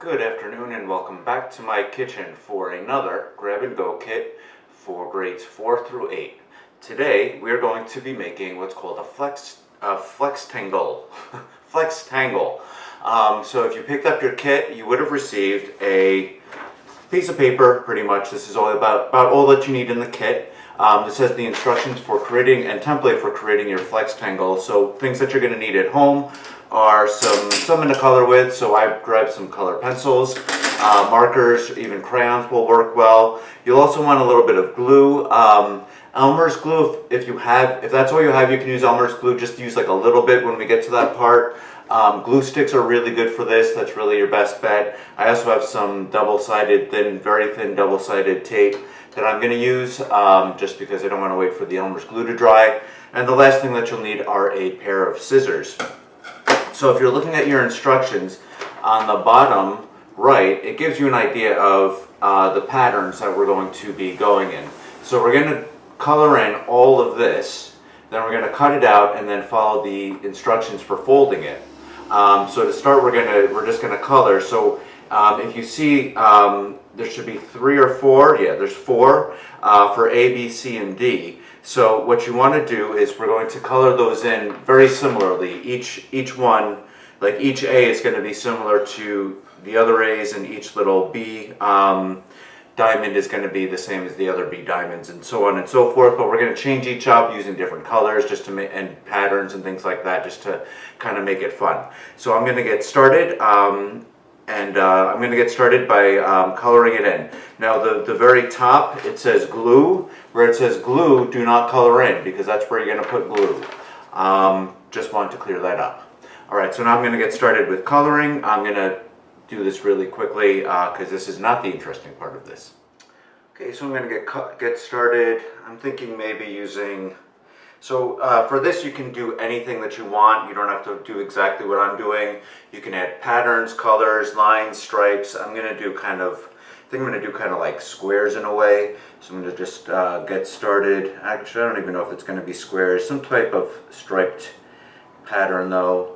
Good afternoon and welcome back to my kitchen for another grab and go kit for grades 4 through 8. Today we are going to be making what's called a flextangle. Flextangle. So if you picked up your kit, you would have received a piece of paper, pretty much. This is all about all that you need in the kit. This has the instructions for creating and template for creating your flextangle. So things that you're going to need at home are something to color with. So I grabbed some color pencils, markers, even crayons will work well. You'll also want a little bit of glue. Elmer's glue, if that's all you have, you can use Elmer's glue. Just use like a little bit when we get to that part. Glue sticks are really good for this. That's really your best bet. I also have some double-sided, very thin double-sided tape that I'm going to use just because I don't want to wait for the Elmer's glue to dry. And the last thing that you'll need are a pair of scissors. So if you're looking at your instructions on the bottom right, it gives you an idea of the patterns that we're going to be going in. So we're going to color in all of this, then we're going to cut it out and then follow the instructions for folding it. So to start, we're just going to color. So if you see, there should be 3 or 4. Yeah, there's 4 for A, B, C, and D. So what you want to do is we're going to color those in very similarly. Each one, like each A is going to be similar to the other A's, and each little B diamond is going to be the same as the other B diamonds, and so on and so forth. But we're going to change each up using different colors just to make, and patterns and things like that, just to kind of make it fun. So I'm going to get started. I'm going to get started by coloring it in. Now the very top, it says glue. Where it says glue, do not color in, because that's where you're going to put glue. Just want to clear that up. Alright, so now I'm going to get started with coloring. I'm going to do this really quickly because this is not the interesting part of this. Okay, so I'm going to get started. I'm thinking maybe using... So for this, you can do anything that you want. You don't have to do exactly what I'm doing. You can add patterns, colors, lines, stripes. I'm going to do kind of like squares in a way. So I'm going to just get started. Actually, I don't even know if it's going to be squares. Some type of striped pattern though.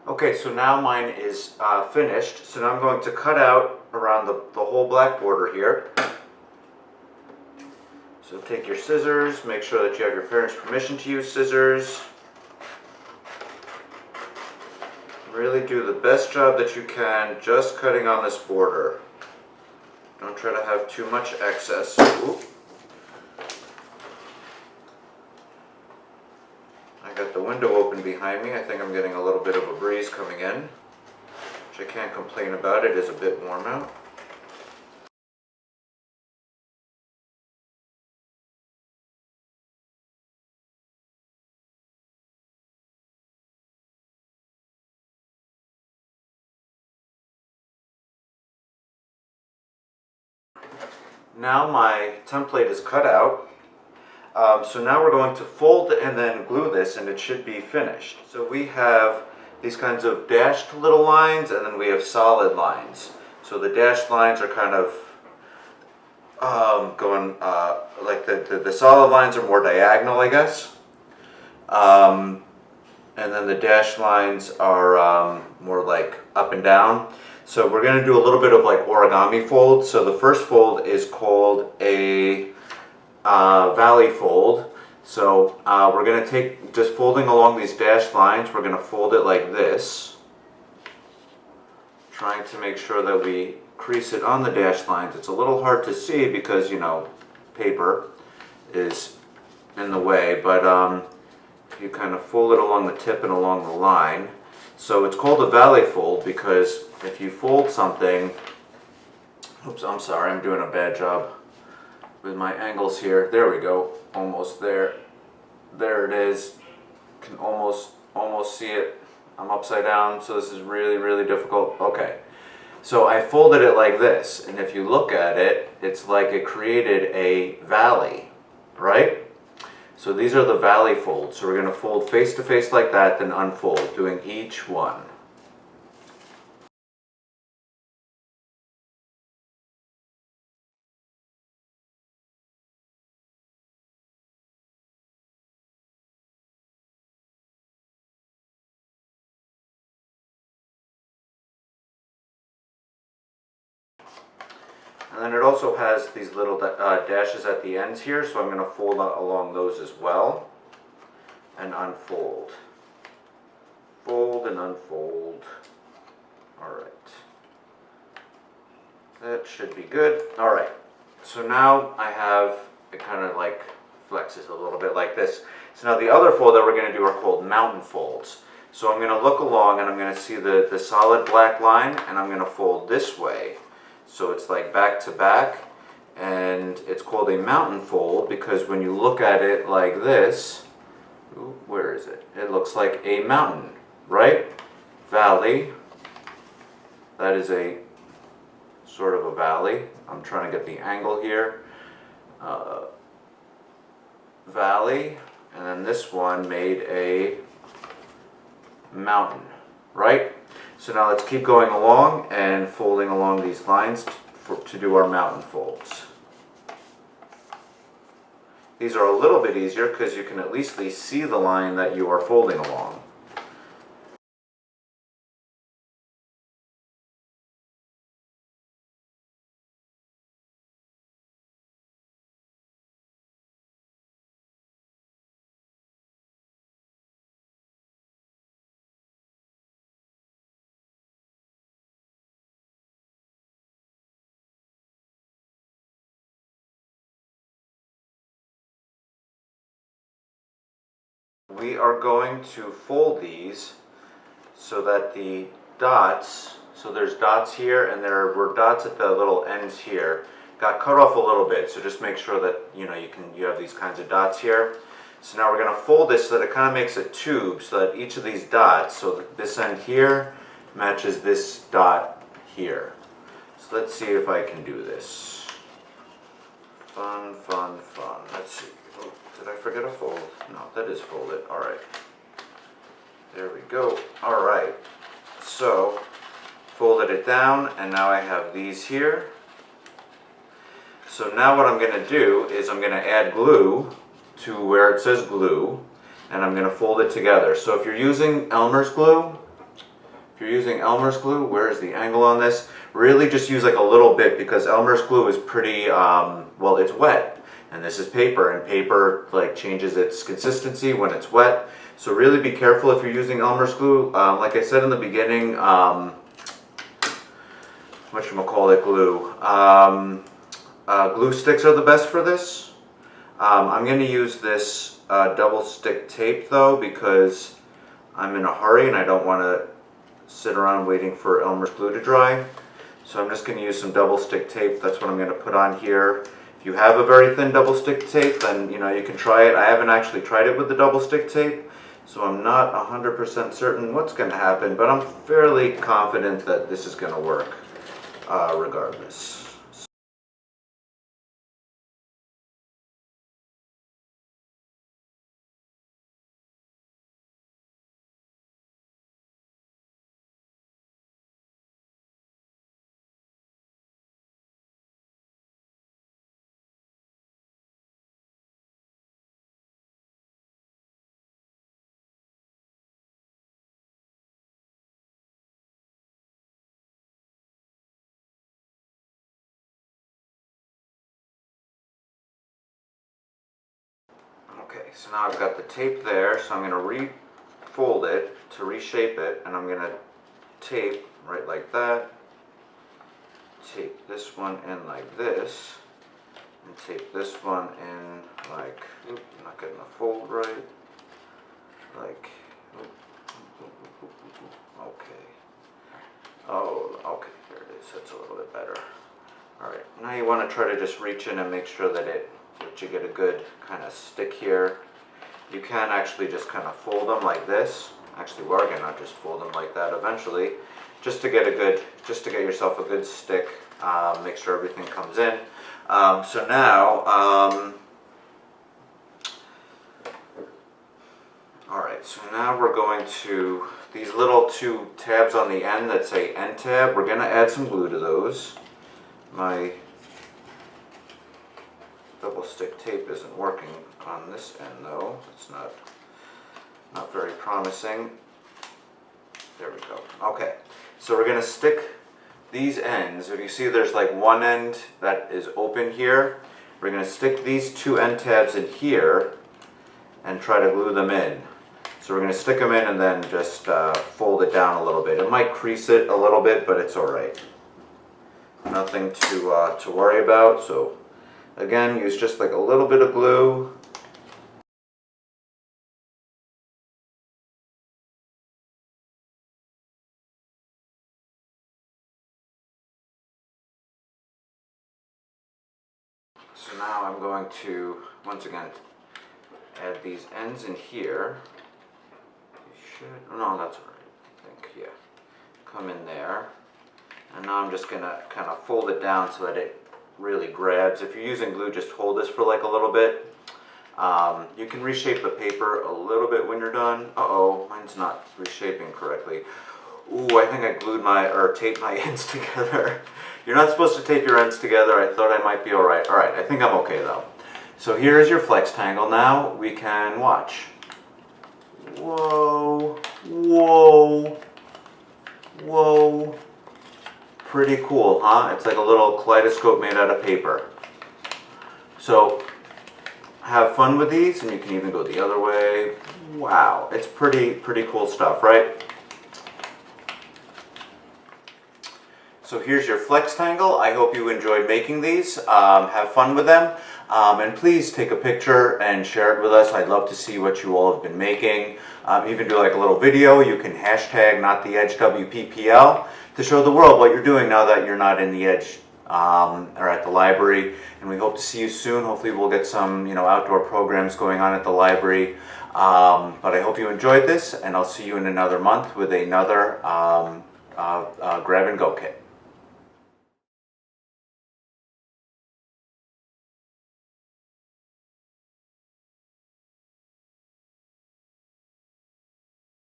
Okay, so now mine is finished. So now I'm going to cut out around the whole black border here. So take your scissors, make sure that you have your parents' permission to use scissors. Really do the best job that you can just cutting on this border. Don't try to have too much excess. Ooh. I got the window open behind me. I think I'm getting a little bit of a breeze coming in, which I can't complain about. It is a bit warm out. Now my template is cut out. So now we're going to fold and then glue this, and it should be finished. So we have these kinds of dashed little lines, and then we have solid lines. So the dashed lines are kind of going like the solid lines are more diagonal, I guess. Um, and then the dashed lines are more like up and down. So we're going to do a little bit of like origami fold. So the first fold is called a valley fold. So we're going to take, just folding along these dashed lines, we're going to fold it like this, trying to make sure that we crease it on the dashed lines. It's a little hard to see because, you know, paper is in the way, but you kind of fold it along the tip and along the line. So it's called a valley fold because if you fold something, oops, I'm sorry, I'm doing a bad job with my angles here. There we go, almost there. There it is. Can almost see it. I'm upside down, so this is really, really difficult. Okay, so I folded it like this, and if you look at it, it's like it created a valley, right? So these are the valley folds. So we're going to fold face to face like that, then unfold, doing each one. And then it also has these little dashes at the ends here, so I'm going to fold along those as well. And unfold. Fold and unfold. Alright. That should be good. Alright. So now I have, it kind of like flexes a little bit like this. So now the other fold that we're going to do are called mountain folds. So I'm going to look along and I'm going to see the solid black line, and I'm going to fold this way. So it's like back to back, and it's called a mountain fold because when you look at it like this, ooh, where is it? It looks like a mountain, right? Valley. That is a sort of a valley. I'm trying to get the angle here. Valley, and then this one made a mountain, right? So now let's keep going along and folding along these lines to do our mountain folds. These are a little bit easier because you can at least see the line that you are folding along. We are going to fold these so that the dots, so there's dots here and there were dots at the little ends here, got cut off a little bit, so just make sure that you have these kinds of dots here. So now we're going to fold this so that it kind of makes a tube, so that each of these dots, so that this end here matches this dot here. So let's see if I can do this. Fun, fun, fun. Let's see. Oh, did I forget a fold? No, that is folded. All right. There we go. All right. So, folded it down, and now I have these here. So now what I'm going to do is I'm going to add glue to where it says glue, and I'm going to fold it together. So if you're using Elmer's glue, where is the angle on this? Really just use like a little bit, because Elmer's glue is pretty, well, it's wet. And this is paper, and paper like changes its consistency when it's wet. So really be careful if you're using Elmer's glue. Like I said in the beginning, whatchamacallit glue. Glue sticks are the best for this. I'm going to use this double stick tape though, because I'm in a hurry and I don't want to sit around waiting for Elmer's glue to dry. So I'm just going to use some double stick tape. That's what I'm going to put on here. If you have a very thin double stick tape, then you can try it. I haven't actually tried it with the double stick tape, so I'm not 100% certain what's going to happen, but I'm fairly confident that this is going to work regardless. so now I've got the tape there, so I'm going to refold it to reshape it, and I'm going to tape right like that, tape this one in like this, and tape this one in like, I'm not getting the fold right, like, okay, oh, okay, there it is, that's a little bit better. Alright, now you want to try to just reach in and make sure that you get a good kind of stick here. You can actually just kind of fold them like this. Actually, we're going to just fold them like that eventually, just to get yourself a good stick. Make sure everything comes in. So now, alright, so now we're going to, these little two tabs on the end that say end tab, we're going to add some glue to those. My double stick tape isn't working on this end though. It's not very promising. There we go. Okay, so we're going to stick these ends. If you see there's like one end that is open here, we're going to stick these two end tabs in here and try to glue them in. So we're going to stick them in and then just fold it down a little bit. It might crease it a little bit, but it's alright. Nothing to worry about. So again, use just like a little bit of glue. So now I'm going to, once again, add these ends in here. No, that's all right, I think, yeah. Come in there. And now I'm just going to kind of fold it down so that it really grabs. If you're using glue, just hold this for like a little bit. You can reshape the paper a little bit when you're done. Uh-oh, mine's not reshaping correctly. Ooh, I think I taped my ends together. You're not supposed to tape your ends together. I thought I might be alright. Alright, I think I'm okay though. So here's your Flextangle. Now we can watch. Whoa, whoa, whoa. Pretty cool, huh? It's like a little kaleidoscope made out of paper. So have fun with these, and you can even go the other way. Wow, it's pretty cool stuff, right? So here's your Flextangle. I hope you enjoyed making these. Have fun with them. And please take a picture and share it with us. I'd love to see what you all have been making. Even do like a little video. You can hashtag NotTheEdgeWPPL to show the world what you're doing now that you're not in the Edge or at the library. And we hope to see you soon. Hopefully we'll get some outdoor programs going on at the library. But I hope you enjoyed this, and I'll see you in another month with another grab and go kit.